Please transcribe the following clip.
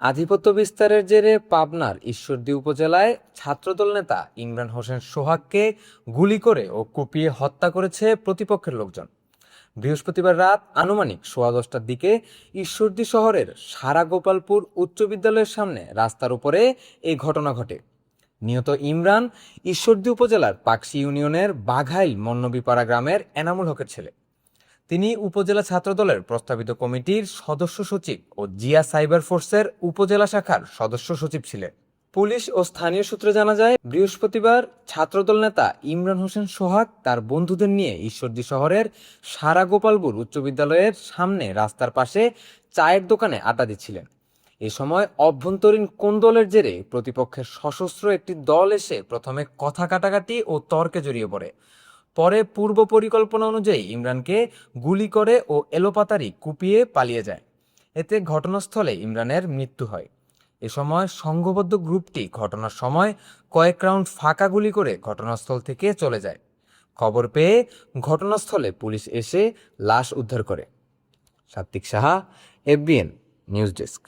আধিপত্য বিস্তারের জেরে পাবনার ঈশ্বরদী উপজেলায় ছাত্রদল নেতা ইমরান হোসেন সোহাগকে গুলি করে ও কুপিয়ে হত্যা করেছে প্রতিপক্ষের লোকজন। বৃহস্পতিবার রাত আনুমানিক 10:15টার দিকে ঈশ্বরদী শহরের সারা গোপালপুর উচ্চ বিদ্যালয়ের সামনে রাস্তার উপরে এই ঘটনা ঘটে। নিহত ইমরান ঈশ্বরদী উপজেলার পাকশি ইউনিয়নের বাঘাইল মন্নবিপাড়া গ্রামের এনামুল হকের ছেলে। তিনি উপজেলা ছাত্রদলের প্রস্তাবিত কমিটির সদস্য সচিব ও জিয়া সাইবার ফোর্সের উপজেলা শাখার সদস্য সচিব ছিলেন। পুলিশ ও স্থানীয় সূত্রে জানা যায়, বৃহস্পতিবার ছাত্রদল নেতা ইমরান হোসেন সোহাগ তার বন্ধুদের নিয়ে ঈশ্বরদী শহরের সারা গোপালপুর উচ্চ বিদ্যালয়ের সামনে রাস্তার পাশে চায়ের দোকানে আড্ডা দিচ্ছিলেন। এ সময় অভ্যন্তরীণ কোন্দলের জেরে প্রতিপক্ষের সশস্ত্র একটি দল এসে প্রথমে কথা কাটাকাটি ও তর্কে জড়িয়ে পড়ে। পরে পূর্ব পরিকল্পনা অনুযায়ী ইমরানকে গুলি করে ও এলোপাতাড়ি কুপিয়ে পালিয়ে যায়। এতে ঘটনাস্থলে ইমরানের মৃত্যু হয়। এ সময় সংঘবদ্ধ গ্রুপটি ঘটনার সময় কয়েক রাউন্ড ফাঁকা গুলি করে ঘটনাস্থল থেকে চলে যায়। খবর পেয়ে ঘটনাস্থলে পুলিশ এসে লাশ উদ্ধার করে। সাত্বিক সাহা, এফবিএন নিউজ ডেস্ক।